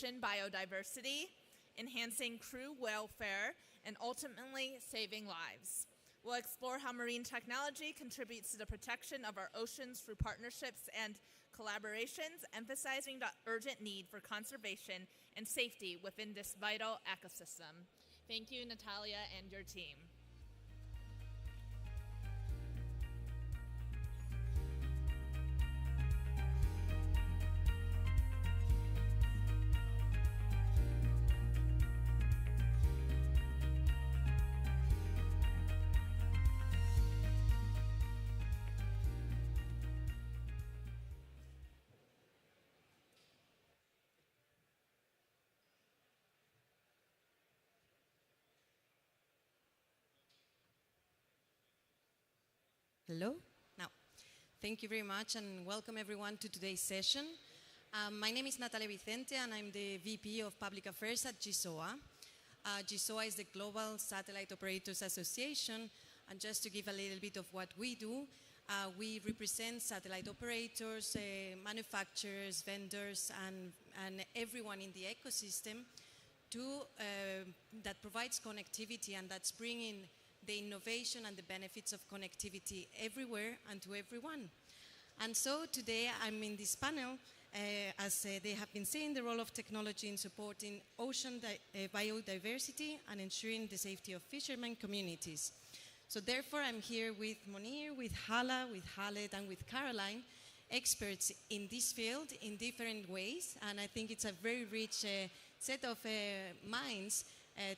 biodiversity, enhancing crew welfare, and ultimately saving lives. We'll explore how marine technology contributes to the protection of our oceans through partnerships and collaborations, emphasizing the urgent need for conservation and safety within this vital ecosystem. Thank you, Natalia, and your team. Hello? Now, thank you very much and welcome everyone to today's session. My name is Natalia Vicente and I'm the VP of Public Affairs at GSOA. GSOA is the Global Satellite Operators Association, and just to give a little bit of what we do, we represent satellite operators, manufacturers, vendors, and everyone in the ecosystem that provides connectivity and that's bringing the innovation and the benefits of connectivity everywhere and to everyone. And so today I'm in this panel, as they have been saying, the role of technology in supporting ocean biodiversity and ensuring the safety of fishermen communities. So therefore I'm here with Monir, with Hala, with Khalid, and with Caroline, experts in this field in different ways. And I think it's a very rich set of minds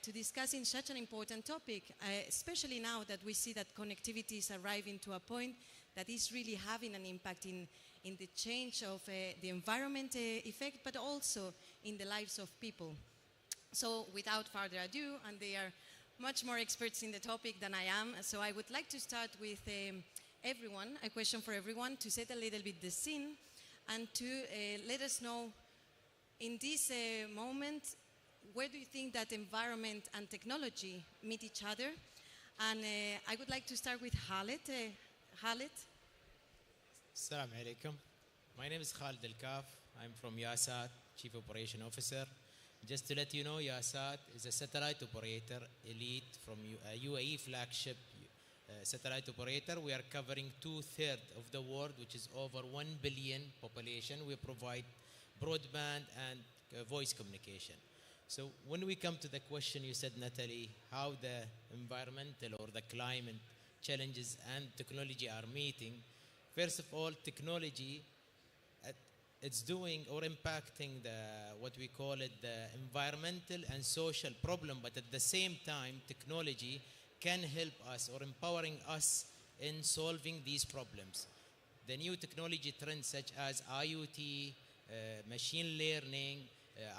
to discuss in such an important topic, especially now that we see that connectivity is arriving to a point that is really having an impact in the change of the environment effect, but also in the lives of people. So without further ado, and they are much more experts in the topic than I am, so I would like to start with everyone, a question for everyone, to set a little bit the scene and to let us know in this moment, where do you think that environment and technology meet each other? And I would like to start with Khalid. Khalid? Assalamu alaikum. My name is Khalid Al-Kaf. I'm from YASAT, Chief Operation Officer. Just to let you know, YASAT is a satellite operator, elite from UAE flagship satellite operator. We are covering 2/3 of the world, which is over 1 billion population. We provide broadband and voice communication. So when we come to the question you said, Natalie, how the environmental or the climate challenges and technology are meeting, first of all, technology, it's doing or impacting what we call it the environmental and social problem, but at the same time, technology can help us or empowering us in solving these problems. The new technology trends such as IoT, machine learning,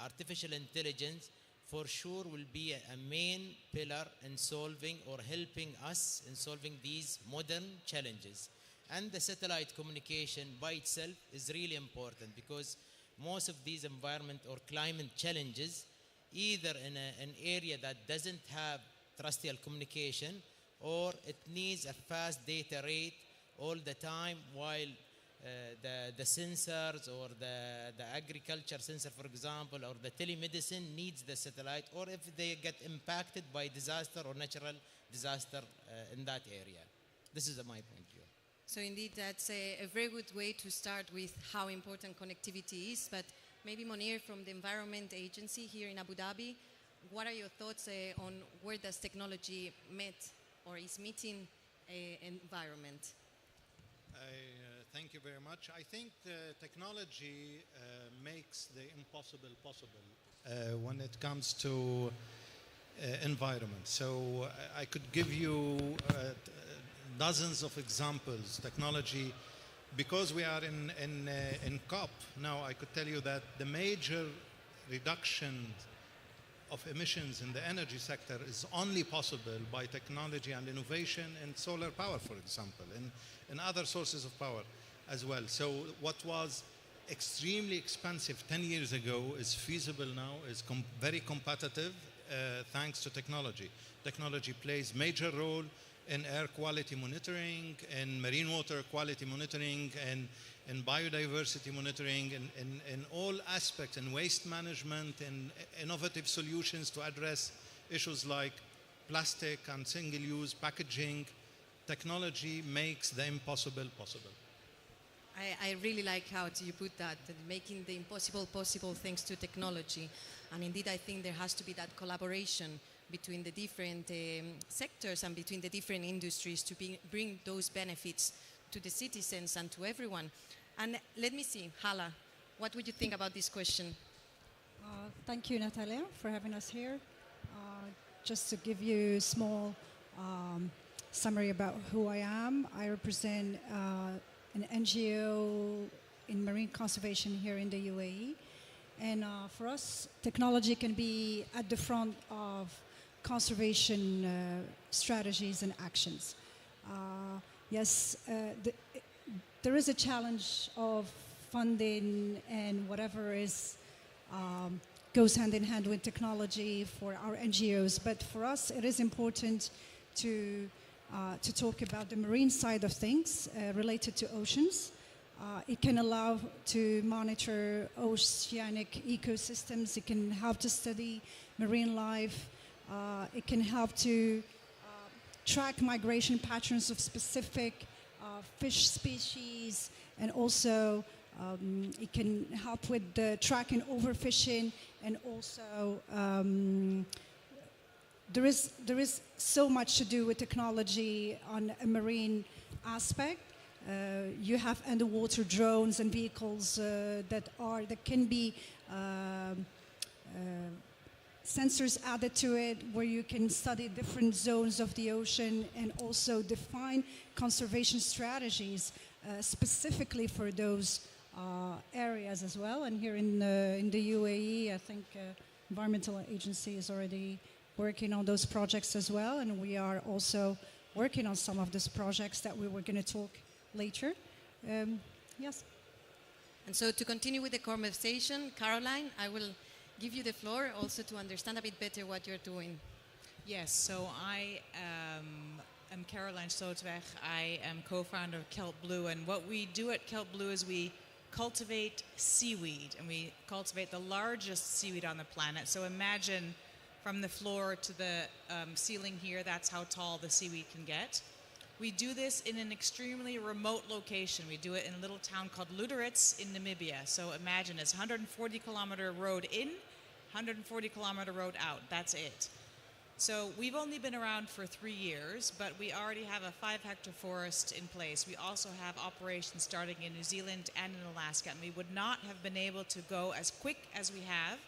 artificial intelligence, for sure will be a main pillar in solving or helping us in solving these modern challenges. And the satellite communication by itself is really important because most of these environment or climate challenges, either in an area that doesn't have terrestrial communication or it needs a fast data rate all the time, while the sensors or the agriculture sensor, for example, or the telemedicine needs the satellite, or if they get impacted by disaster or natural disaster in that area. This is my point of view. So indeed, that's a very good way to start with how important connectivity is. But maybe Monir from the Environment Agency here in Abu Dhabi, what are your thoughts on where does technology meet or is meeting environment? Thank you very much. I think technology makes the impossible possible when it comes to environment. So I could give you dozens of examples. Technology, because we are in COP now, I could tell you that the major reduction of emissions in the energy sector is only possible by technology and innovation in solar power, for example, and other sources of power as well. So what was extremely expensive 10 years ago is feasible now, is very competitive thanks to technology. Technology plays major role in air quality monitoring, in marine water quality monitoring, and in biodiversity monitoring, in all aspects, in waste management, in innovative solutions to address issues like plastic and single-use packaging. Technology makes the impossible possible. I really like how you put that, making the impossible possible thanks to technology. And indeed, I think there has to be that collaboration between the different sectors and between the different industries to bring those benefits to the citizens and to everyone. And let me see, Hala, what would you think about this question? Thank you, Natalia, for having us here. Just to give you a small summary about who I am, I represent an NGO in marine conservation here in the UAE. And for us, technology can be at the front of conservation strategies and actions. Yes, there is a challenge of funding and whatever is goes hand in hand with technology for our NGOs. But for us, it is important to talk about the marine side of things related to oceans. It can allow to monitor oceanic ecosystems. It can help to study marine life. It can help to track migration patterns of specific fish species, and also it can help with the tracking overfishing, and also there is so much to do with technology on a marine aspect. You have underwater drones and vehicles that can be sensors added to it, where you can study different zones of the ocean and also define conservation strategies specifically for those areas as well. And here in the UAE, I think Environmental Agency is already working on those projects as well, and we are also working on some of these projects that we were going to talk later. Yes. And so to continue with the conversation, Caroline, I will give you the floor also to understand a bit better what you're doing. Yes, so I am Caroline Stootweg. I am co-founder of Kelp Blue, and what we do at Kelp Blue is we cultivate seaweed, and we cultivate the largest seaweed on the planet. So imagine from the floor to the ceiling here, that's how tall the seaweed can get. We do this in an extremely remote location. We do it in a little town called Luderitz in Namibia. So imagine it's 140-kilometer road in, 140-kilometer road out. That's it. So we've only been around for 3 years, but we already have a 5-hectare forest in place. We also have operations starting in New Zealand and in Alaska, and we would not have been able to go as quick as we have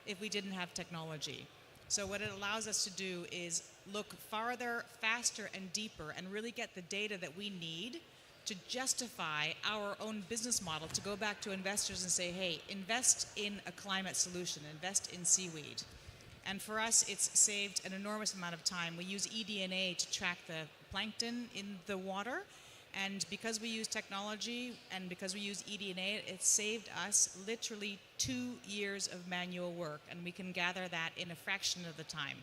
if we didn't have technology. So what it allows us to do is look farther, faster, and deeper, and really get the data that we need to justify our own business model, to go back to investors and say, hey, invest in a climate solution, invest in seaweed. And for us, it's saved an enormous amount of time. We use eDNA to track the plankton in the water, and because we use technology and because we use eDNA, it saved us literally 2 years of manual work, and we can gather that in a fraction of the time.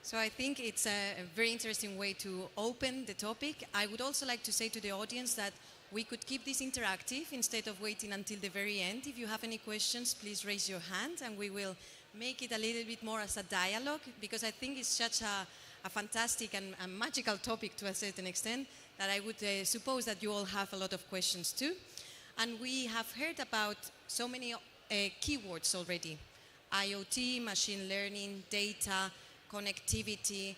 So I think it's a very interesting way to open the topic. I would also like to say to the audience that we could keep this interactive instead of waiting until the very end. If you have any questions, please raise your hand, and we will make it a little bit more as a dialogue, because I think it's such a fantastic and a magical topic to a certain extent that I would suppose that you all have a lot of questions too. And we have heard about so many keywords already: IoT, machine learning, data, connectivity.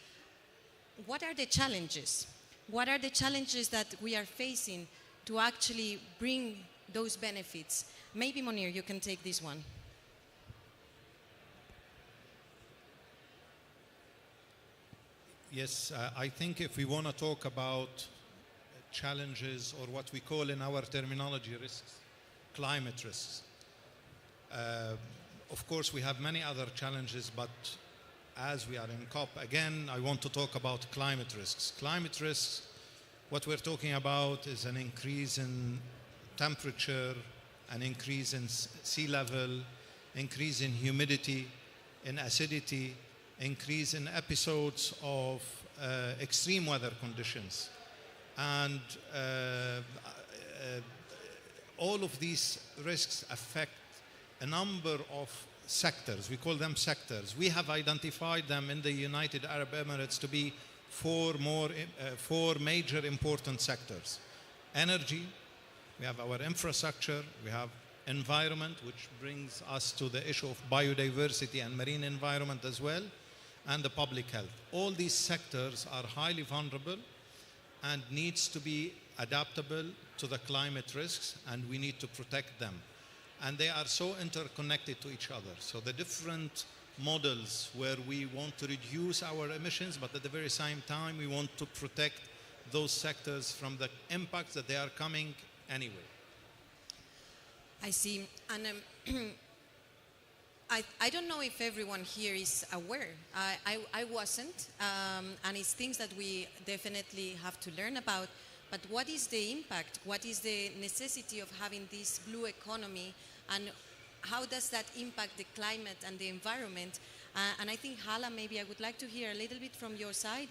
What are the challenges? What are the challenges that we are facing to actually bring those benefits? Maybe Monir, you can take this one. Yes, I think if we want to talk about challenges, or what we call in our terminology risks, climate risks. Of course, we have many other challenges, but as we are in COP, again, I want to talk about climate risks. Climate risks, what we're talking about is an increase in temperature, an increase in sea level, increase in humidity, in acidity, increase in episodes of extreme weather conditions. And all of these risks affect a number of sectors. We call them sectors. We have identified them in the United Arab Emirates to be four major important sectors. Energy, we have our infrastructure, we have environment, which brings us to the issue of biodiversity and marine environment as well, and the public health. All these sectors are highly vulnerable and needs to be adaptable to the climate risks, and we need to protect them. And they are so interconnected to each other. So the different models where we want to reduce our emissions, but at the very same time, we want to protect those sectors from the impacts that they are coming anyway. I see. And I don't know if everyone here is aware. I wasn't. And it's things that we definitely have to learn about. But what is the impact? What is the necessity of having this blue economy? And how does that impact the climate and the environment? And I think, Hala, maybe I would like to hear a little bit from your side.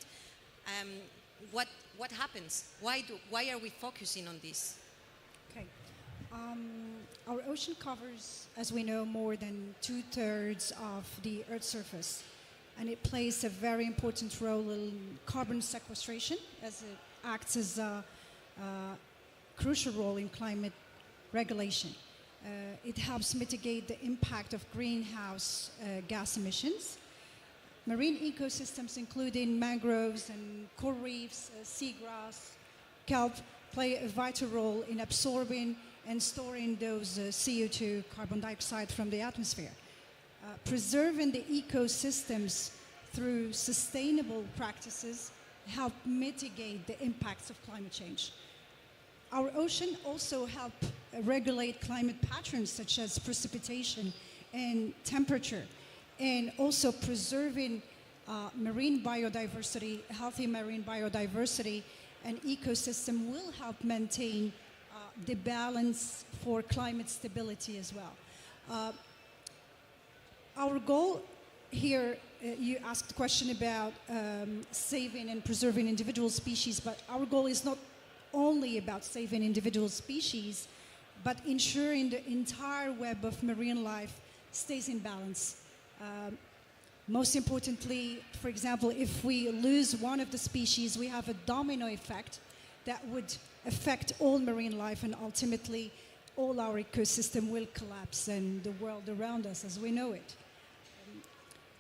What happens? Why are we focusing on this? Okay. Our ocean covers, as we know, more than 2/3 of the Earth's surface. And it plays a very important role in carbon sequestration, as it acts as a crucial role in climate regulation. It helps mitigate the impact of greenhouse gas emissions. Marine ecosystems, including mangroves and coral reefs, seagrass, kelp, play a vital role in absorbing and storing those CO2, carbon dioxide, from the atmosphere. Preserving the ecosystems through sustainable practices help mitigate the impacts of climate change. Our ocean also help regulate climate patterns such as precipitation and temperature, and also preserving marine biodiversity. Healthy marine biodiversity and ecosystem will help maintain the balance for climate stability as well. Our goal here, you asked a question about saving and preserving individual species, but our goal is not only about saving individual species, but ensuring the entire web of marine life stays in balance. Most importantly, for example, if we lose one of the species, we have a domino effect that would affect all marine life, and ultimately all our ecosystem will collapse and the world around us as we know it.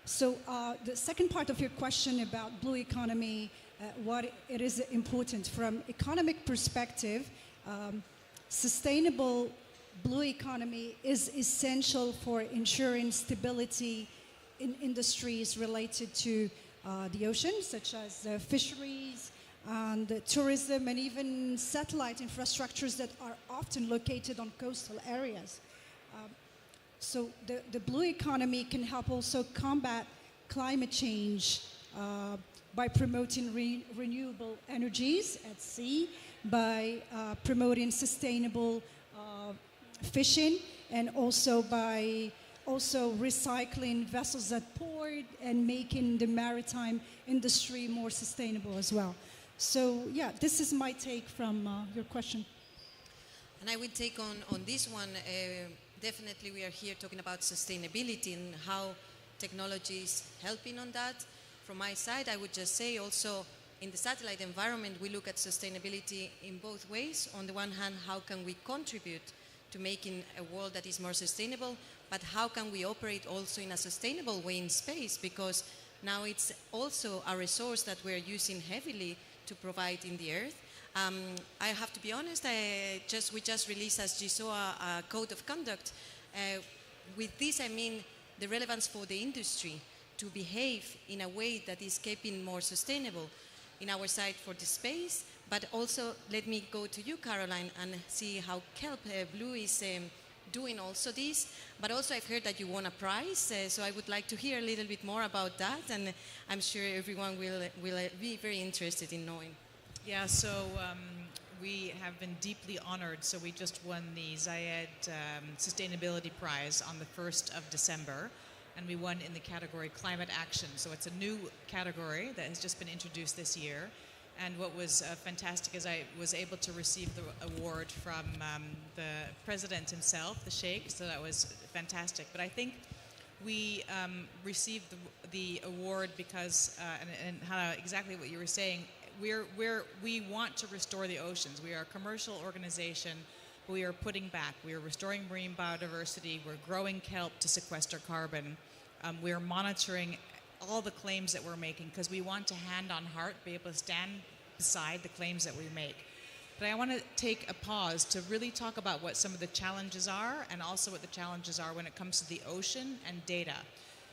So the second part of your question about blue economy, what it is important from economic perspective, sustainable blue economy is essential for ensuring stability in industries related to the ocean, such as fisheries and tourism, and even satellite infrastructures that are often located on coastal areas. So the blue economy can help also combat climate change by promoting renewable energies at sea, by promoting sustainable fishing, and also by recycling vessels at port and making the maritime industry more sustainable as well. So yeah, this is my take from your question. And I will take on this one. Definitely we are here talking about sustainability and how technology is helping on that. From my side, I would just say also in the satellite environment, we look at sustainability in both ways. On the one hand, how can we contribute to making a world that is more sustainable, but how can we operate also in a sustainable way in space? Because now it's also a resource that we're using heavily to provide in the Earth. I have to be honest, we just released, as you saw, a code of conduct. With this, I mean the relevance for the industry to behave in a way that is keeping more sustainable in our side for the space. But also, let me go to you, Caroline, and see how Kelp Blue is doing also this. But also, I've heard that you won a prize, so I would like to hear a little bit more about that, and I'm sure everyone will be very interested in knowing. Yeah, so we have been deeply honored. So we just won the Zayed Sustainability Prize on the 1st of December. and we won in the category Climate Action. So it's a new category that has just been introduced this year. And what was fantastic is I was able to receive the award from the president himself, the Sheikh, so that was fantastic. But I think we received the award because, and exactly what you were saying, we want to restore the oceans. We are a commercial organization, but we are putting back. We are restoring marine biodiversity. We're growing kelp to sequester carbon. We are monitoring all the claims that we're making because we want to hand on heart be able to stand beside the claims that we make. But I want to take a pause to really talk about what some of the challenges are and also what the challenges are when it comes to the ocean and data.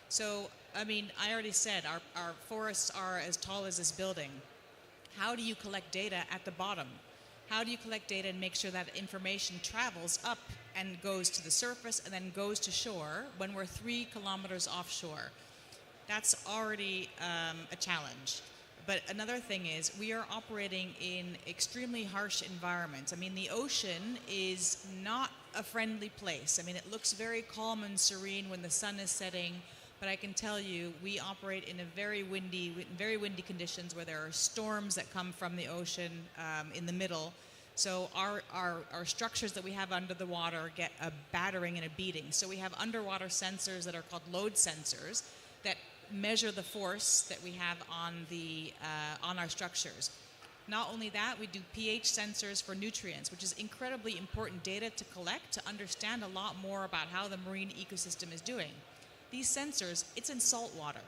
So, I mean, I already said our forests are as tall as this building. How do you collect data at the bottom? How do you collect data and make sure that information travels up and goes to the surface and then goes to shore when we're 3 kilometers offshore? That's already a challenge. But another thing is we are operating in extremely harsh environments. I mean, the ocean is not a friendly place. I mean, it looks very calm and serene when the sun is setting, but I can tell you we operate in very windy conditions where there are storms that come from the ocean in the middle. So our structures that we have under the water get a battering and a beating. So we have underwater sensors that are called load sensors that measure the force that we have on our structures. Not only that, we do pH sensors for nutrients, which is incredibly important data to collect to understand a lot more about how the marine ecosystem is doing. These sensors, it's in salt water.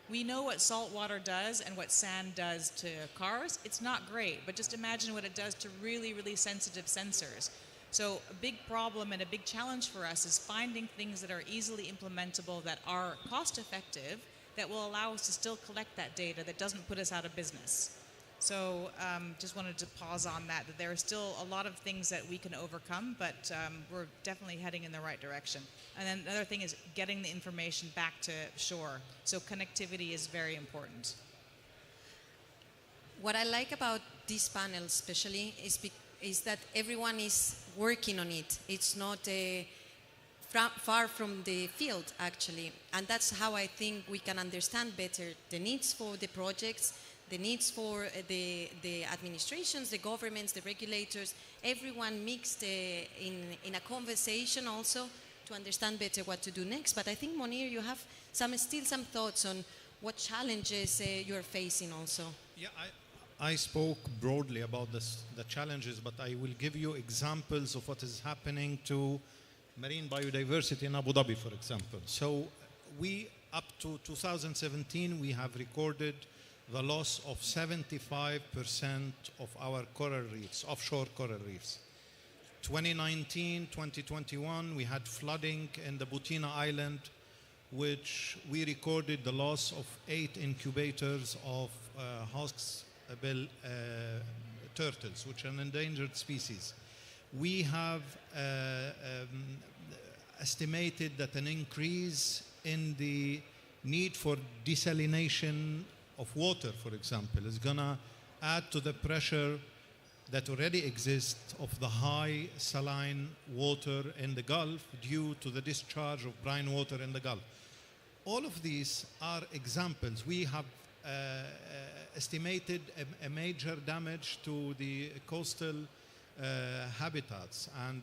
We know what salt water does and what sand does to cars. It's not great, but just imagine what it does to really, really sensitive sensors. So a big problem and a big challenge for us is finding things that are easily implementable, that are cost effective, that will allow us to still collect that data that doesn't put us out of business. So just wanted to pause on that there are still a lot of things that we can overcome, but we're definitely heading in the right direction. And then another thing is getting the information back to shore. So connectivity is very important. What I like about this panel especially is that everyone is working on it. It's not far from the field, actually. And that's how I think we can understand better the needs for the projects, the needs for the administrations, the governments, the regulators, everyone mixed in a conversation also to understand better what to do next. But I think, Monir, you have still some thoughts on what challenges you're facing also. Yeah, I spoke broadly about the challenges, but I will give you examples of what is happening to marine biodiversity in Abu Dhabi, for example. So we, up to 2017, we have recorded the loss of 75% of our coral reefs, offshore coral reefs. 2019, 2021, we had flooding in the Butina Island, which we recorded the loss of 8 incubators of hawksbill turtles, which are an endangered species. We have estimated that an increase in the need for desalination of water, for example, is going to add to the pressure that already exists of the high saline water in the Gulf due to the discharge of brine water in the Gulf. All of these are examples. We have estimated a major damage to the coastal habitats and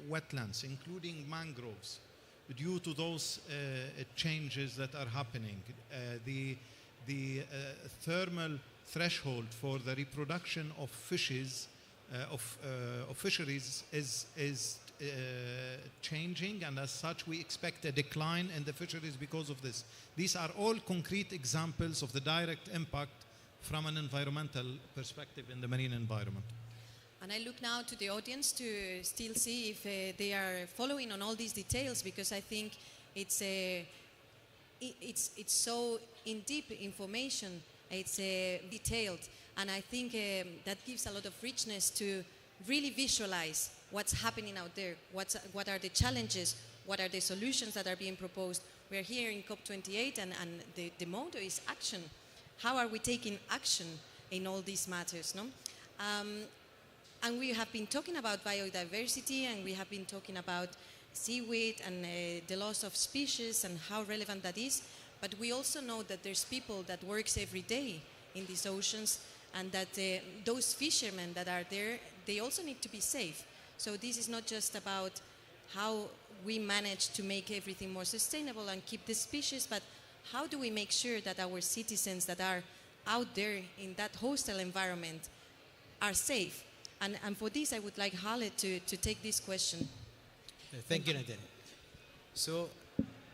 wetlands, including mangroves, due to those changes that are happening. The thermal threshold for the reproduction of fishes, of fisheries is changing, and as such we expect a decline in the fisheries because of this. These are all concrete examples of the direct impact from an environmental perspective in the marine environment. And I look now to the audience to still see if they are following on all these details, because I think it's so in deep information, it's detailed, and I think that gives a lot of richness to really visualize what's happening out there, what are the challenges, what are the solutions that are being proposed. We're here in COP28 and the motto is action. How are we taking action in all these matters, no? And we have been talking about biodiversity, and we have been talking about seaweed and the loss of species and how relevant that is. But we also know that there's people that works every day in these oceans, and that those fishermen that are there, they also need to be safe. So this is not just about how we manage to make everything more sustainable and keep the species, but how do we make sure that our citizens that are out there in that hostile environment are safe? And for this, I would like Khalid to take this question. Thank you, Natalie. So,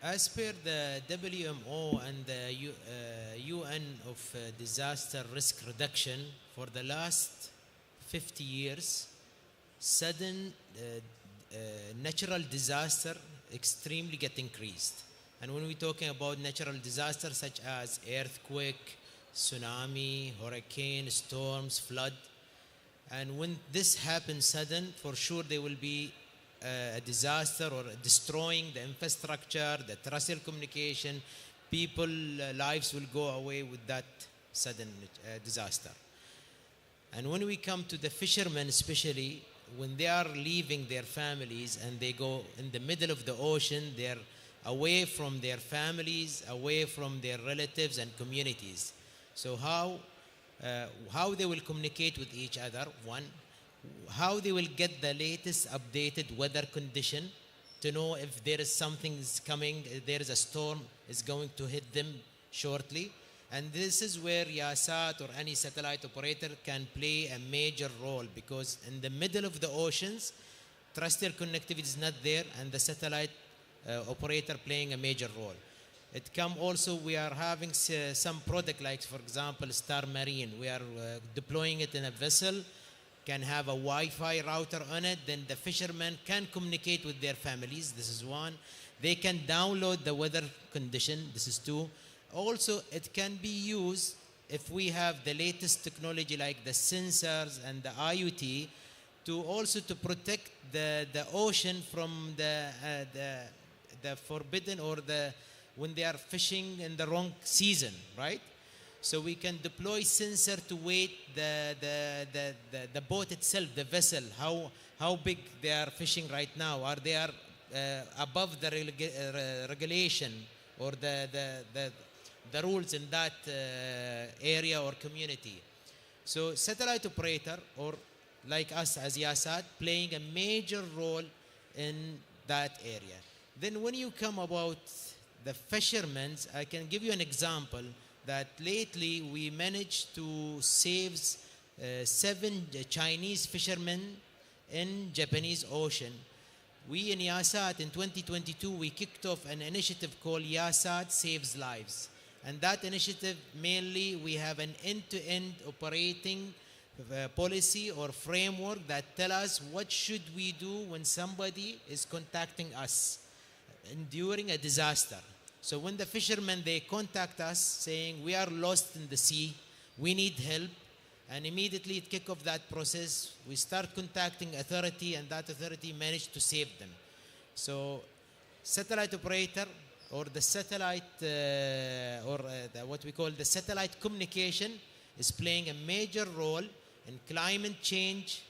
as per the WMO and the UN of Disaster Risk Reduction, for the last 50 years, sudden natural disaster extremely get increased. And when we're talking about natural disasters such as earthquake, tsunami, hurricane, storms, flood, and when this happens sudden, for sure there will be a disaster or destroying the infrastructure, the terrestrial communication, people lives will go away with that sudden disaster. And when we come to the fishermen, especially when they are leaving their families and they go in the middle of the ocean, they're away from their families, away from their relatives and communities. So how they will communicate with each other, one, how they will get the latest updated weather condition to know if there is something is coming, if there is a storm is going to hit them shortly. And this is where YASAT or any satellite operator can play a major role, because in the middle of the oceans, terrestrial connectivity is not there, and the satellite operator playing a major role. It come also, we are having some product like, for example, Star Marine. We are deploying it in a vessel, can have a Wi-Fi router on it, then the fishermen can communicate with their families. This is one. They can download the weather condition. This is two. Also, it can be used if we have the latest technology like the sensors and the IoT to also to protect the ocean from the forbidden or when they are fishing in the wrong season, right? So we can deploy sensor to weight the boat itself, the vessel, how big they are fishing right now. Are they above the regulation or the rules in that area or community? So satellite operator, or like us as YASAT, playing a major role in that area. Then when you come about the fishermen, I can give you an example that lately we managed to save 7 Chinese fishermen in Japanese Ocean. We in YASAT in 2022, we kicked off an initiative called YASAT Saves Lives. And that initiative, mainly we have an end-to-end operating policy or framework that tell us what should we do when somebody is contacting us during a disaster. So when the fishermen, they contact us saying, we are lost in the sea, we need help, and immediately it kick off that process. We start contacting authority, and that authority managed to save them. So satellite operator or the satellite what we call the satellite communication is playing a major role in climate change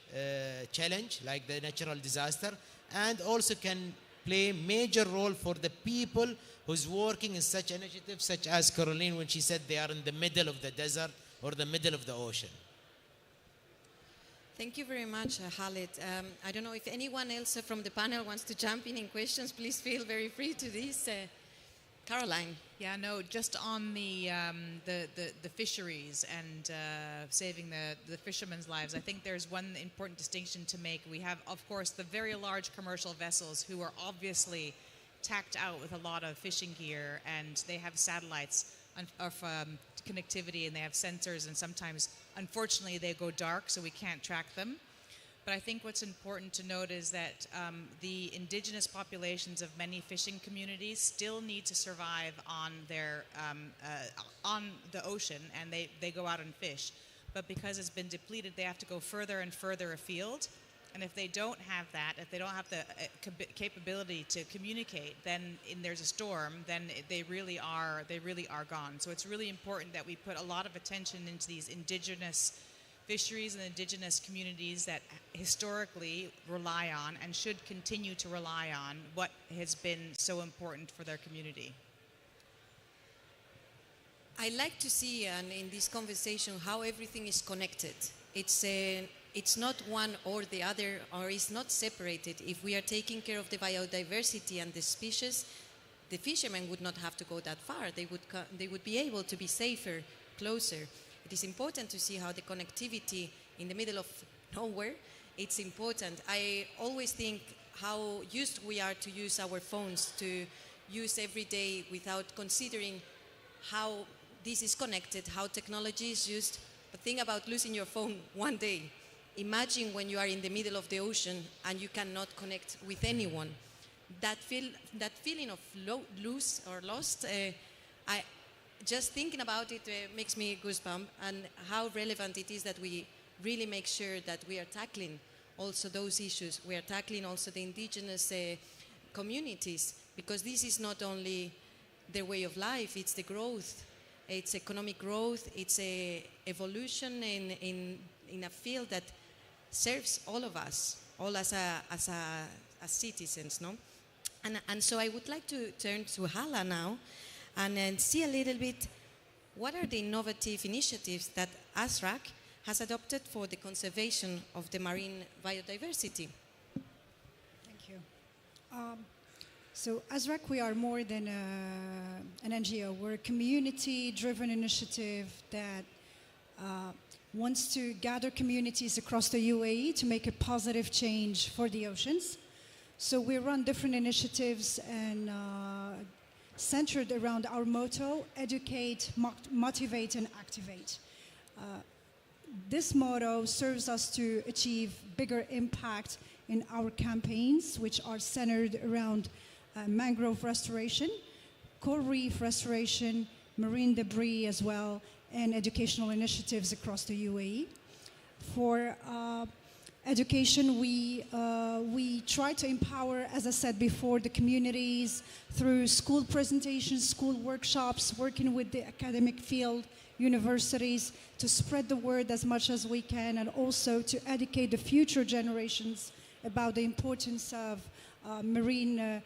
challenge like the natural disaster, and also can play a major role for the people who's working in such initiatives, such as Caroline when she said they are in the middle of the desert or the middle of the ocean. Thank you very much, Khalid. I don't know if anyone else from the panel wants to jump in questions. Please feel very free to this. Caroline. Yeah, no, just on the fisheries and saving the fishermen's lives, I think there's one important distinction to make. We have, of course, the very large commercial vessels who are obviously tacked out with a lot of fishing gear, and they have satellites of connectivity, and they have sensors, and sometimes, unfortunately, they go dark, so we can't track them. But I think what's important to note is that the indigenous populations of many fishing communities still need to survive on their on the ocean, and they go out and fish. But because it's been depleted, they have to go further and further afield. And if they don't have that, if they don't have the capability to communicate, then there's a storm, then they really are gone. So it's really important that we put a lot of attention into these indigenous fisheries and indigenous communities that historically rely on and should continue to rely on what has been so important for their community? I like to see in this conversation how everything is connected. It's not one or the other, or it's not separated. If we are taking care of the biodiversity and the species, the fishermen would not have to go that far. They would be able to be safer, closer. It is important to see how the connectivity in the middle of nowhere, it's important. I always think how used we are to use our phones, to use every day without considering how this is connected, how technology is used. But think about losing your phone one day. Imagine when you are in the middle of the ocean and you cannot connect with anyone. That feeling of lose or lost, just thinking about it makes me goosebump, and how relevant it is that we really make sure that we are tackling also those issues. We are tackling also the indigenous communities, because this is not only their way of life, it's the growth. It's economic growth, it's a evolution in a field that serves all of us, all as citizens, no? And so I would like to turn to Hala now and see a little bit what are the innovative initiatives that ASRAC has adopted for the conservation of the marine biodiversity. Thank you. So ASRAC, we are more than an NGO. We're a community-driven initiative that wants to gather communities across the UAE to make a positive change for the oceans. So we run different initiatives and centered around our motto: educate, motivate, and activate. This motto serves us to achieve bigger impact in our campaigns, which are centered around mangrove restoration, coral reef restoration, marine debris as well, and educational initiatives across the UAE. For education, we try to empower, as I said before, the communities through school presentations, school workshops, working with the academic field, universities, to spread the word as much as we can, and also to educate the future generations about the importance of marine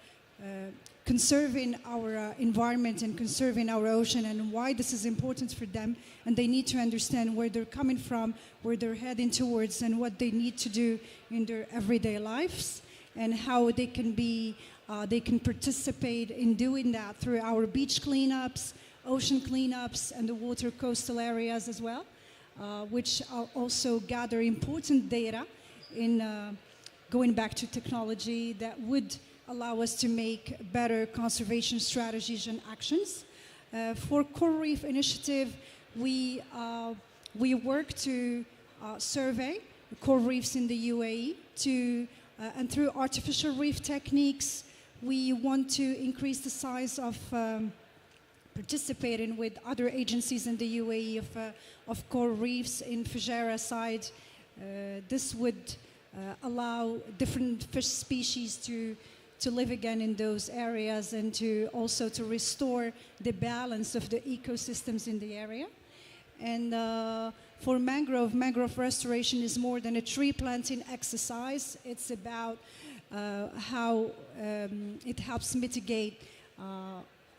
conserving our environment and conserving our ocean, and why this is important for them. And they need to understand where they're coming from, where they're heading towards, and what they need to do in their everyday lives, and how they can participate in doing that through our beach cleanups, ocean cleanups, and the water coastal areas as well, which also gather important data in going back to technology that would allow us to make better conservation strategies and actions. For Coral Reef Initiative, we work to survey coral reefs in the UAE and through artificial reef techniques, we want to increase the size of participating with other agencies in the UAE of coral reefs in Fujairah side. This would allow different fish species to live again in those areas, and to also to restore the balance of the ecosystems in the area. And for mangrove restoration is more than a tree planting exercise. It's about how it helps mitigate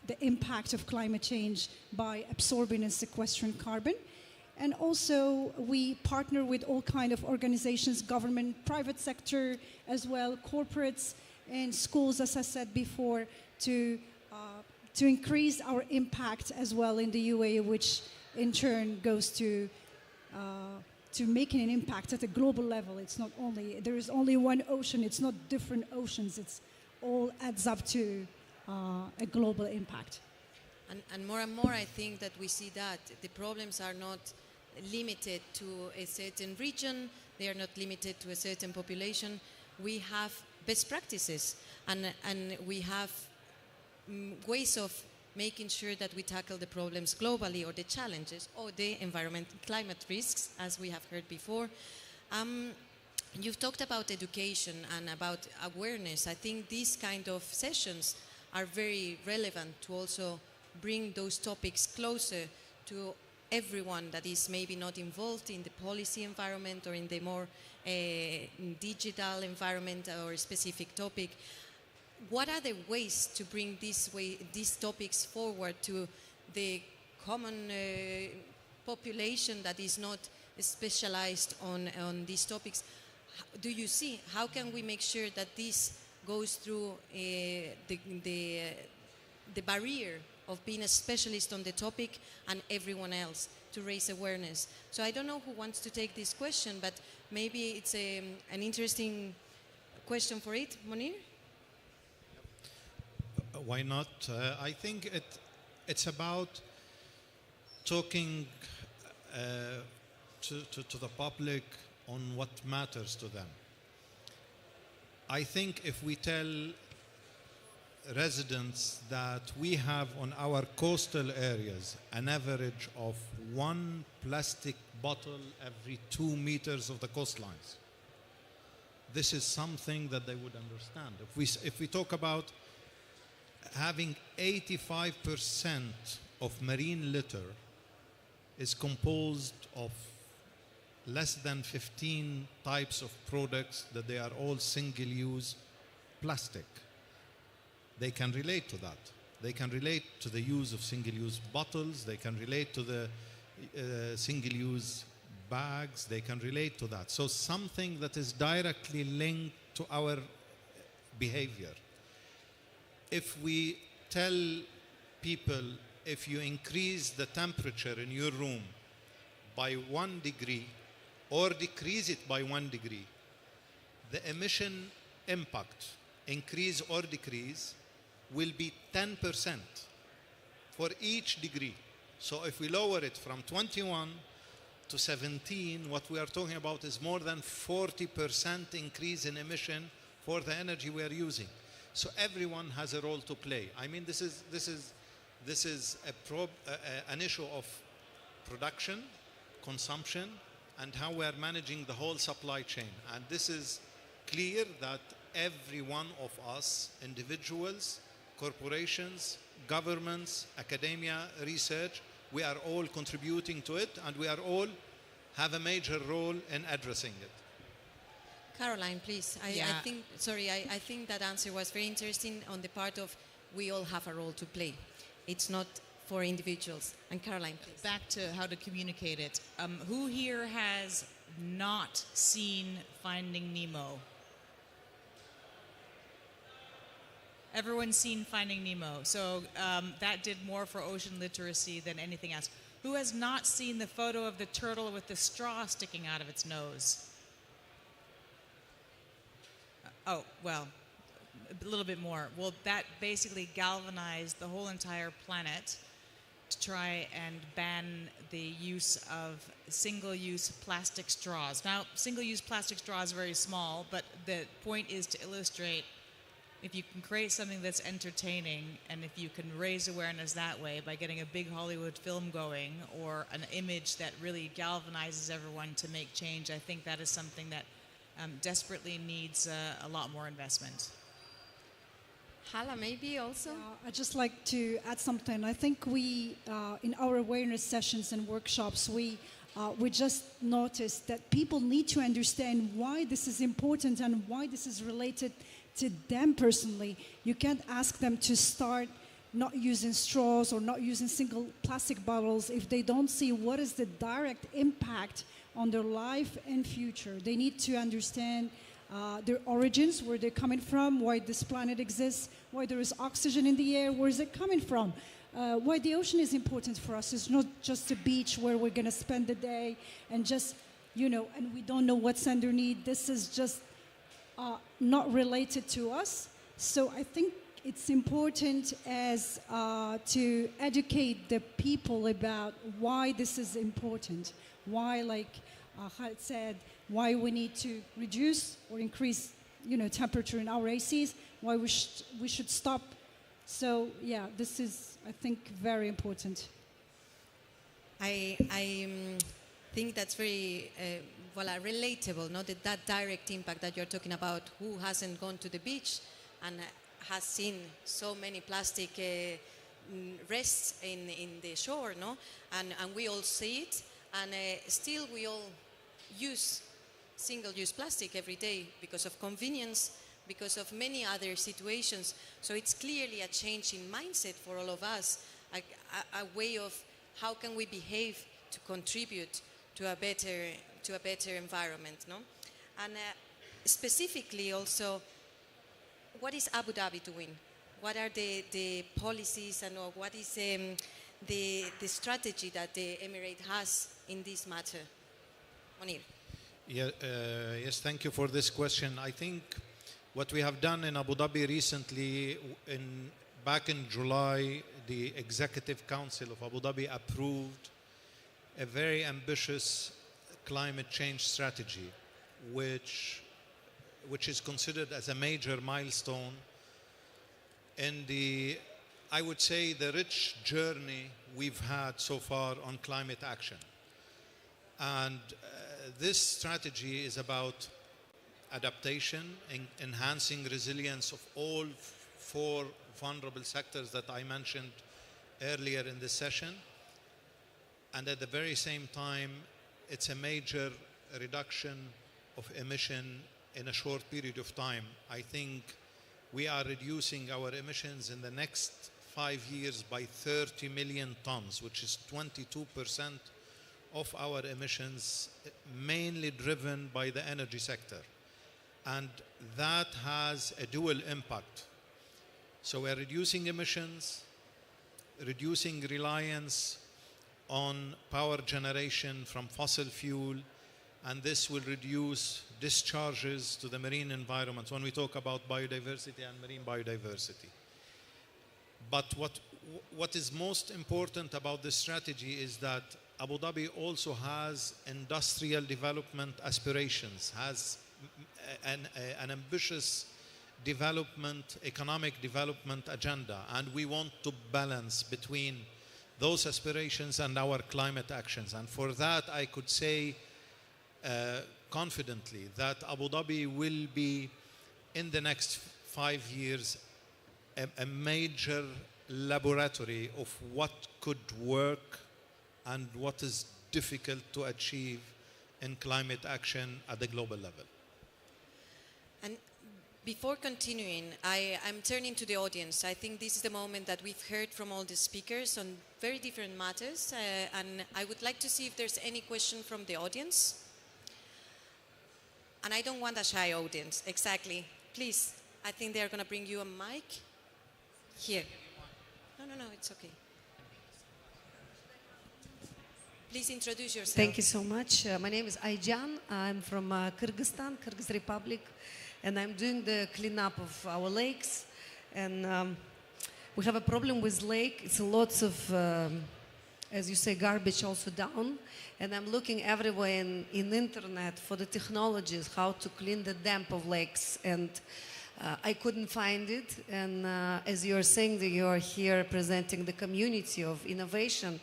the impact of climate change by absorbing and sequestering carbon. And also we partner with all kinds of organizations, government, private sector as well, corporates, and schools, as I said before, to increase our impact as well in the UAE, which in turn goes to making an impact at a global level. It's not only, there is only one ocean, it's not different oceans, it's all adds up to a global impact. And more I think that we see that the problems are not limited to a certain region, they are not limited to a certain population. We have best practices, and we have ways of making sure that we tackle the problems globally, or the challenges, or the environment climate risks, as we have heard before. You've talked about education and about awareness. I think these kind of sessions are very relevant to also bring those topics closer to everyone that is maybe not involved in the policy environment or in the more digital environment or a specific topic. What are the ways to bring these topics forward to the common population that is not specialized on these topics? Do you see, how can we make sure that this goes through the barrier of being a specialist on the topic and everyone else to raise awareness? So I don't know who wants to take this question, but maybe it's an interesting question for it. Monir? Why not? I think it's about talking to the public on what matters to them. I think if we tell residents that we have on our coastal areas an average of 1 plastic bottle every 2 meters of the coastlines, this is something that they would understand. If we talk about having 85% of marine litter is composed of less than 15 types of products, that they are all single-use plastic. They can relate to that. They can relate to the use of single-use bottles. They can relate to the single-use bags. They can relate to that. So something that is directly linked to our behavior. If we tell people, if you increase the temperature in your room by 1 degree or decrease it by 1 degree, the emission impact, increase or decrease, will be 10% for each degree. So if we lower it from 21 to 17, what we are talking about is more than 40% increase in emission for the energy we are using. So everyone has a role to play. I mean, this is an issue of production, consumption, and how we are managing the whole supply chain. And this is clear that every one of us, individuals, corporations, governments, academia, research, we are all contributing to it, and we are all have a major role in addressing it. Caroline, please. I think that answer was very interesting on the part of we all have a role to play. It's not for individuals. And Caroline, please. Back to how to communicate it. Who here has not seen Finding Nemo? Everyone's seen Finding Nemo. So that did more for ocean literacy than anything else. Who has not seen the photo of the turtle with the straw sticking out of its nose? Oh, well, a little bit more. Well, that basically galvanized the whole entire planet to try and ban the use of single-use plastic straws. Now, single-use plastic straws are very small, but the point is to illustrate if you can create something that's entertaining and if you can raise awareness that way by getting a big Hollywood film going or an image that really galvanizes everyone to make change, I think that is something that desperately needs a lot more investment. Hala, maybe also? I'd just like to add something. I think we, in our awareness sessions and workshops, we just noticed that people need to understand why this is important and why this is related to them personally. You can't ask them to start not using straws or not using single plastic bottles if they don't see what is the direct impact on their life and future. They need to understand their origins, where they're coming from, why this planet exists, why there is oxygen in the air, where is it coming from, why the ocean is important for us. It's not just a beach where we're gonna spend the day and just, and we don't know what's underneath. This is just not related to us. So I think it's important as to educate the people about why this is important, why, like Khalid said, why we need to reduce or increase, temperature in our ACs, why we should stop. So yeah, this is, I think, very important. I think that's very relatable, not that direct impact that you're talking about. Who hasn't gone to the beach and has seen so many plastic rests in the shore, no? And we all see it, and still we all use single-use plastic every day because of convenience, because of many other situations. So it's clearly a change in mindset for all of us, a way of how can we behave to contribute to a better environment, no? And specifically also, what is Abu Dhabi doing? What are the policies and what is the strategy that the Emirate has in this matter? Monir. Yeah, yes, thank you for this question. I think what we have done in Abu Dhabi recently, back in July, the Executive Council of Abu Dhabi approved a very ambitious climate change strategy, which is considered as a major milestone in the, I would say, the rich journey we've had so far on climate action. And this strategy is about adaptation, enhancing resilience of all four vulnerable sectors that I mentioned earlier in this session. And at the very same time, it's a major reduction of emission in a short period of time. I think we are reducing our emissions in the next 5 years by 30 million tons, which is 22% of our emissions, mainly driven by the energy sector. And that has a dual impact. So we're reducing emissions, reducing reliance on power generation from fossil fuel, and this will reduce discharges to the marine environment when we talk about biodiversity and marine biodiversity. But what is most important about this strategy is that Abu Dhabi also has industrial development aspirations, has an ambitious development, economic development agenda, and we want to balance between those aspirations and our climate actions. And for that, I could say confidently that Abu Dhabi will be, in the next 5 years, a major laboratory of what could work and what is difficult to achieve in climate action at the global level. And before continuing, I'm turning to the audience. I think this is the moment that we've heard from all the speakers on very different matters, and I would like to see if there's any question from the audience. And I don't want a shy audience, exactly. Please, I think they're going to bring you a mic. Here. No, it's okay. Please introduce yourself. Thank you so much. My name is Ayjan. I'm from Kyrgyzstan, Kyrgyz Republic, and I'm doing the cleanup of our lakes. And we have a problem with lake. It's lots of, as you say, garbage also down. And I'm looking everywhere in internet for the technologies, how to clean the damp of lakes. And I couldn't find it. And as you're saying that you're here representing the community of innovation,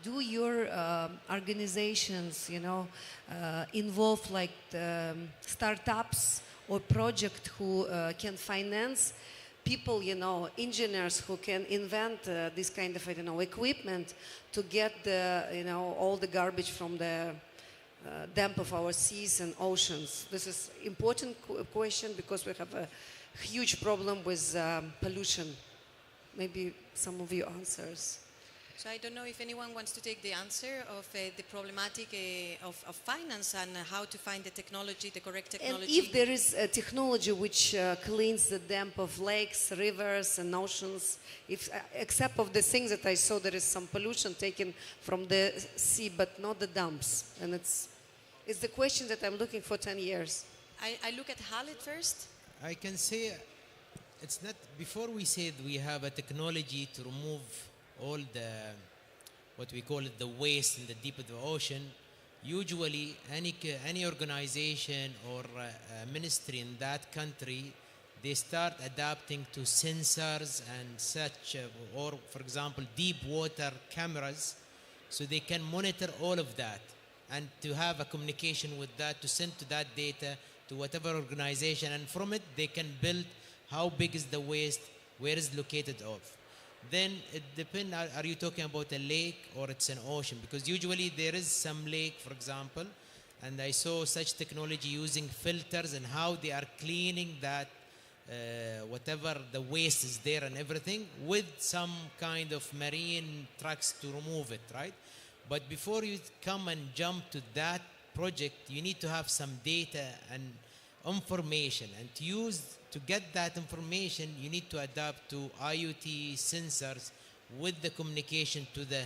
do your organizations, involve like startups or projects who can finance people, engineers who can invent this kind of, equipment to get all the garbage from the damp of our seas and oceans? This is important question because we have a huge problem with pollution. Maybe some of your answers. So I don't know if anyone wants to take the answer of the problematic of finance and how to find the technology, the correct technology. And if there is a technology which cleans the damp of lakes, rivers and oceans, except of the things that I saw, there is some pollution taken from the sea, but not the dumps. And it's the question that I'm looking for 10 years. I look at Khalid first. I can say it's not, before we said we have a technology to remove all the, what we call it, the waste in the deep of the ocean. Usually any organization or ministry in that country, they start adapting to sensors and such, or for example, deep water cameras, so they can monitor all of that and to have a communication with that, to send to that data to whatever organization, and from it they can build how big is the waste, where is located of. then it depends, are you talking about a lake or it's an ocean? Because usually there is some lake, for example, and I saw such technology using filters and how they are cleaning that whatever the waste is there and everything with some kind of marine trucks to remove it, right? But before you come and jump to that project, you need to have some data and information, and to get that information, you need to adapt to IoT sensors with the communication to the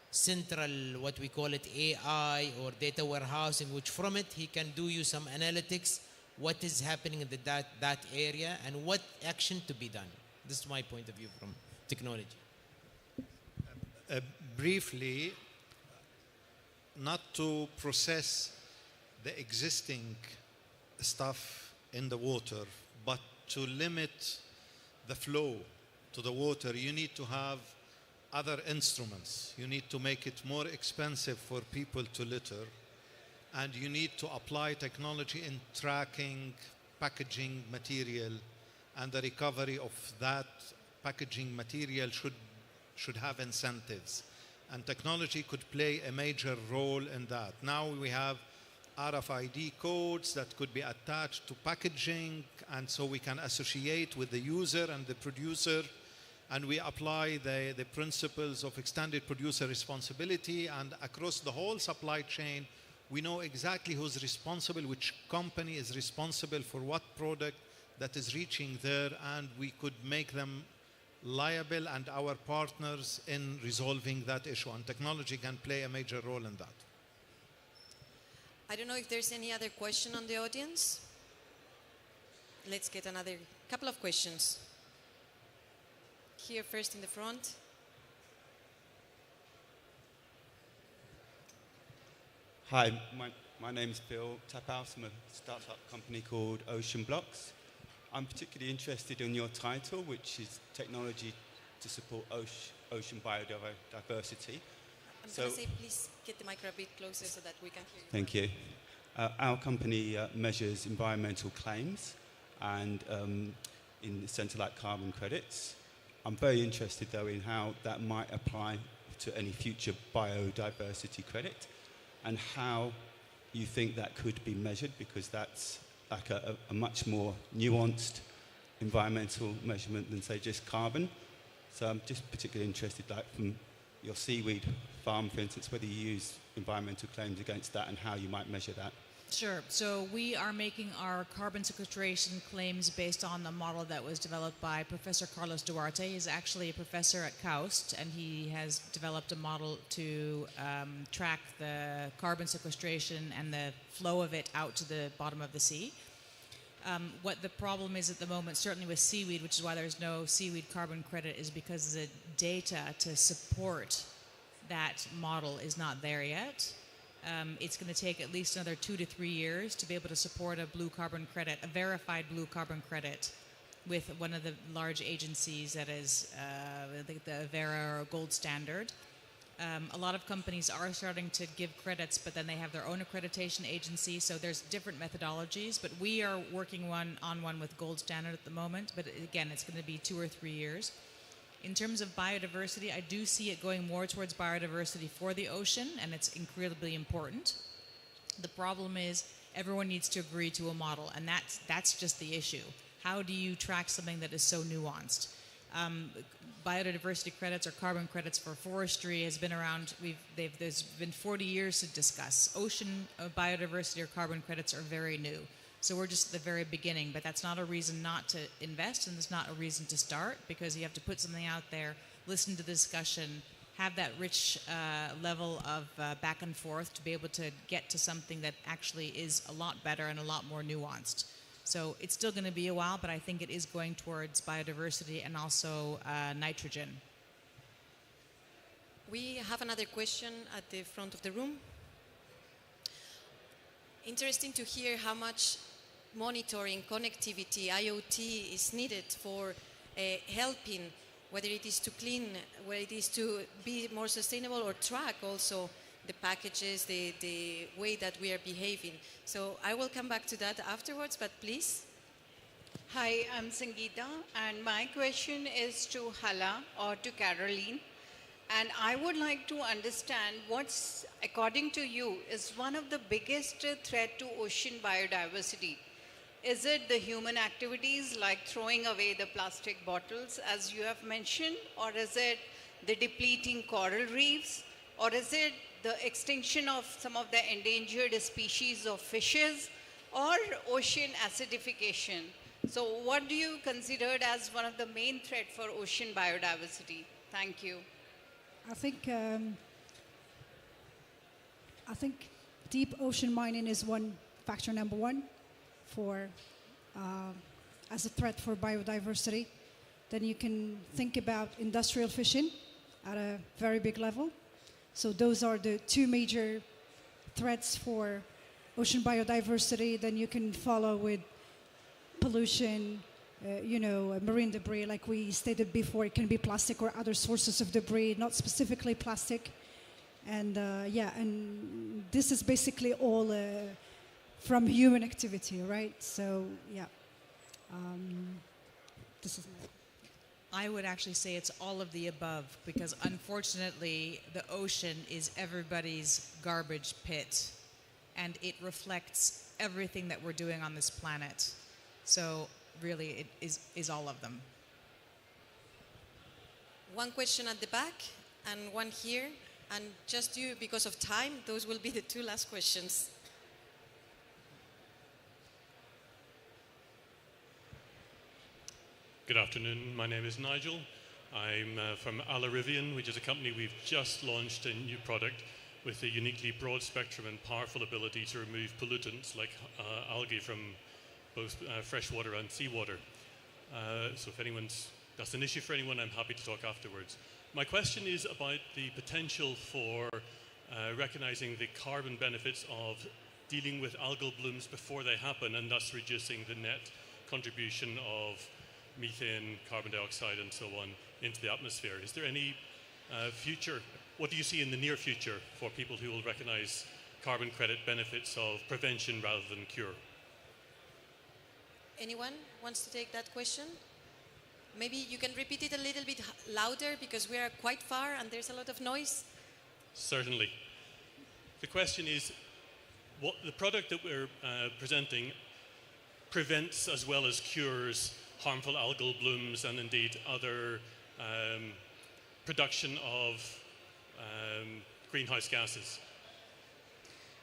central, what we call it, AI or data warehousing, which from it he can do you some analytics, what is happening in that area and what action to be done. This is my point of view from technology. Briefly, not to process the existing stuff in the water, but to limit the flow to the water, you need to have other instruments. You need to make it more expensive for people to litter, and you need to apply technology in tracking packaging material, and the recovery of that packaging material should have incentives. And technology could play a major role in that. Now we have RFID codes that could be attached to packaging, and so we can associate with the user and the producer, and we apply the principles of extended producer responsibility, and across the whole supply chain, we know exactly who's responsible, which company is responsible for what product that is reaching there, and we could make them liable and our partners in resolving that issue, and technology can play a major role in that. I don't know if there's any other question on the audience. Let's get another couple of questions. Here first in the front. Hi, my name is Phil Taphouse. I'm a startup company called Ocean Blocks. I'm particularly interested in your title, which is Technology to Support Ocean Biodiversity. I'm going to say, please get the mic a bit closer so that we can hear you. Thank you. Our company measures environmental claims and in the centre like carbon credits. I'm very interested, though, in how that might apply to any future biodiversity credit and how you think that could be measured, because that's like a much more nuanced environmental measurement than, say, just carbon. So I'm just particularly interested, like from your seaweed farm, for instance, whether you use environmental claims against that and how you might measure that. Sure. So we are making our carbon sequestration claims based on a model that was developed by Professor Carlos Duarte. He's actually a professor at KAUST, and he has developed a model to track the carbon sequestration and the flow of it out to the bottom of the sea. What the problem is at the moment, certainly with seaweed, which is why there's no seaweed carbon credit, is because the data to support that model is not there yet. It's going to take at least another 2 to 3 years to be able to support a blue carbon credit, a verified blue carbon credit, with one of the large agencies that is, I think the Avera or Gold Standard. A lot of companies are starting to give credits, but then they have their own accreditation agency, so there's different methodologies, but we are working on one with Gold Standard at the moment, but again, it's going to be 2 or 3 years. In terms of biodiversity, I do see it going more towards biodiversity for the ocean, and it's incredibly important. The problem is everyone needs to agree to a model, and that's just the issue. How do you track something that is so nuanced? Biodiversity credits or carbon credits for forestry has been around. There's been 40 years to discuss. Ocean biodiversity or carbon credits are very new. So we're just at the very beginning, but that's not a reason not to invest, and it's not a reason to start, because you have to put something out there, listen to the discussion, have that rich level of back and forth to be able to get to something that actually is a lot better and a lot more nuanced. So it's still going to be a while, but I think it is going towards biodiversity and also nitrogen. We have another question at the front of the room. Interesting to hear how much monitoring, connectivity, IoT is needed for helping, whether it is to clean, whether it is to be more sustainable or track also the packages, the way that we are behaving. So I will come back to that afterwards, but please. Hi, I'm Sangeeta, and my question is to Hala or to Caroline. And I would like to understand what's, according to you, is one of the biggest threat to ocean biodiversity. Is it the human activities like throwing away the plastic bottles, as you have mentioned, or is it the depleting coral reefs, or is it the extinction of some of the endangered species of fishes, or ocean acidification? So what do you consider as one of the main threat for ocean biodiversity? Thank you. I think deep ocean mining is factor number one for as a threat for biodiversity. Then you can think about industrial fishing at a very big level. So those are the two major threats for ocean biodiversity. Then you can follow with pollution, marine debris, like we stated before. It can be plastic or other sources of debris, not specifically plastic. And and this is basically all from human activity, right? So this is I would actually say it's all of the above, because unfortunately the ocean is everybody's garbage pit, and it reflects everything that we're doing on this planet. So really it is all of them. One question at the back and one here, and just you, because of time, those will be the two last questions. Good afternoon, my name is Nigel. I'm from Alarivian, which is a company we've just launched a new product with a uniquely broad spectrum and powerful ability to remove pollutants like algae from both freshwater and seawater. So if that's an issue for anyone, I'm happy to talk afterwards. My question is about the potential for recognizing the carbon benefits of dealing with algal blooms before they happen, and thus reducing the net contribution of methane, carbon dioxide, and so on into the atmosphere. Is there any future, what do you see in the near future for people who will recognize carbon credit benefits of prevention rather than cure? Anyone wants to take that question? Maybe you can repeat it a little bit louder, because we are quite far and there's a lot of noise. Certainly. The question is, what the product that we're presenting prevents as well as cures harmful algal blooms and indeed other production of greenhouse gases.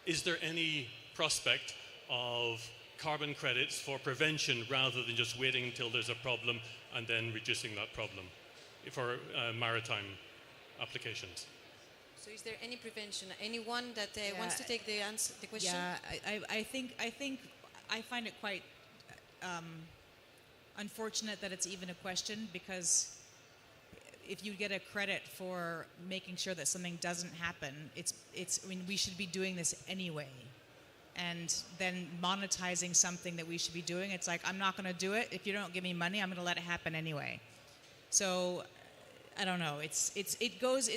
Is there any prospect of carbon credits for prevention rather than just waiting until there's a problem and then reducing that problem for maritime applications? So is there any prevention? Anyone that wants to take the question? Yeah, I find it quite unfortunate that it's even a question, because if you get a credit for making sure that something doesn't happen, we should be doing this anyway. And then monetizing something that we should be doing, it's like, I'm not going to do it. If you don't give me money, I'm going to let it happen anyway. So I don't know. It's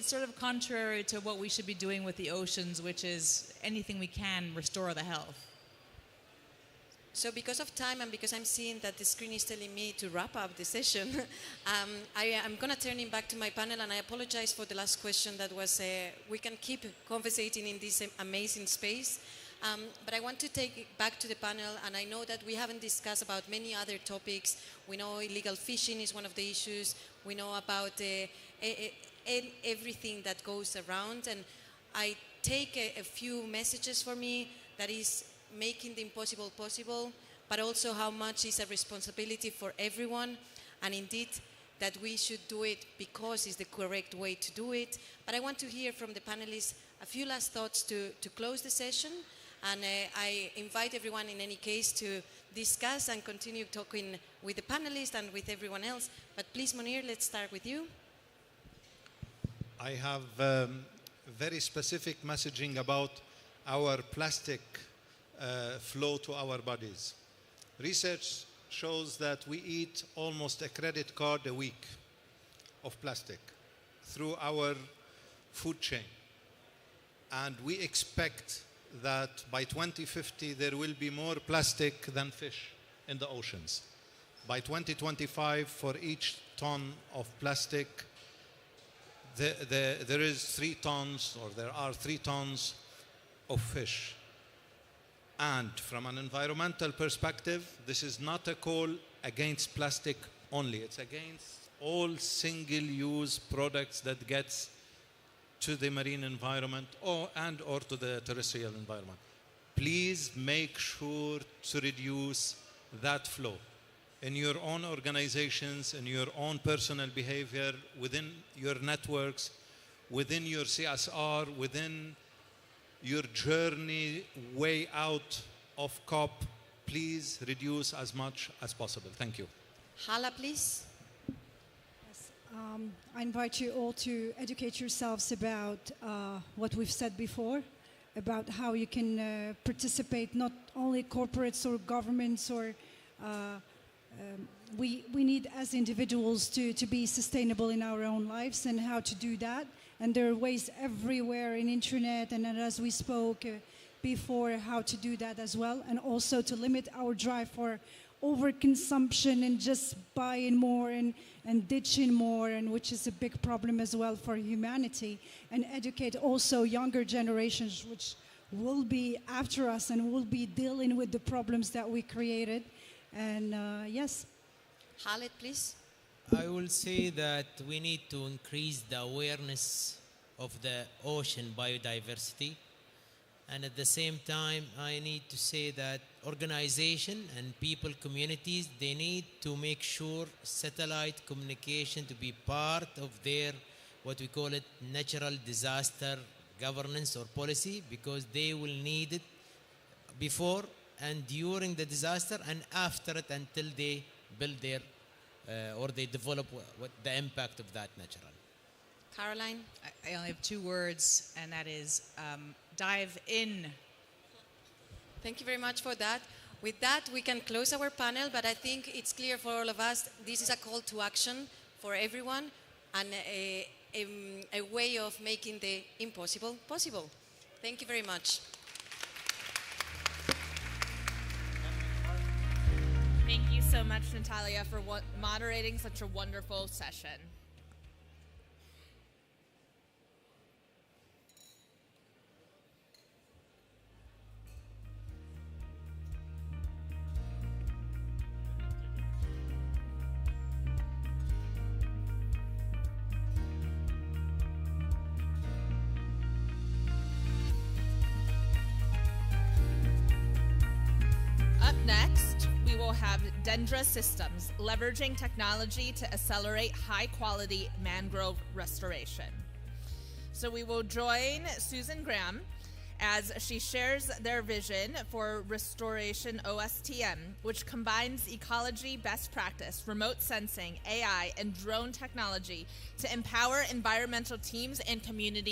sort of contrary to what we should be doing with the oceans, which is anything we can restore the health. So because of time and because I'm seeing that the screen is telling me to wrap up the session, I'm going to turn it back to my panel, and I apologize for the last question that was, we can keep conversating in this amazing space. But I want to take it back to the panel, and I know that we haven't discussed about many other topics. We know illegal fishing is one of the issues. We know about everything that goes around, and I take a few messages for me, that is making the impossible possible, but also how much is a responsibility for everyone, and indeed that we should do it because it's the correct way to do it. But I want to hear from the panelists a few last thoughts to close the session, and I invite everyone in any case to discuss and continue talking with the panelists and with everyone else. But please, Monir, let's start with you. I have very specific messaging about our plastic flow to our bodies. Research shows that we eat almost a credit card a week of plastic through our food chain. And we expect that by 2050 there will be more plastic than fish in the oceans. by 2025, for each ton of plastic, there is 3 tons, or there are 3 tons of fish. And from an environmental perspective, this is not a call against plastic only. It's against all single-use products that gets to the marine environment or to the terrestrial environment. Please make sure to reduce that flow in your own organizations, in your own personal behavior, within your networks, within your CSR, within your journey way out of COP. Please reduce as much as possible. Thank you. Hala, please. Yes, I invite you all to educate yourselves about what we've said before, about how you can participate, not only corporates or governments, or we need as individuals to be sustainable in our own lives, and how to do that. And there are ways everywhere in internet, and as we spoke before, how to do that as well, and also to limit our drive for overconsumption and just buying more and ditching more, and which is a big problem as well for humanity, and educate also younger generations, which will be after us and will be dealing with the problems that we created. And yes. Khalid, please. I will say that we need to increase the awareness of the ocean biodiversity. And at the same time, I need to say that organization and people, communities, they need to make sure satellite communication to be part of their, what we call it, natural disaster governance or policy, because they will need it before and during the disaster and after it, until they build their or they develop what the impact of that natural. Caroline? I only have 2 words, and that is dive in. Thank you very much for that. With that, we can close our panel, but I think it's clear for all of us, this is a call to action for everyone, and a way of making the impossible possible. Thank you very much. Thank you so much, Natalia, for moderating such a wonderful session. Up next, we will have Dendra Systems, leveraging technology to accelerate high-quality mangrove restoration. So we will join Susan Graham as she shares their vision for Restoration OSTM, which combines ecology best practice, remote sensing, AI, and drone technology to empower environmental teams and communities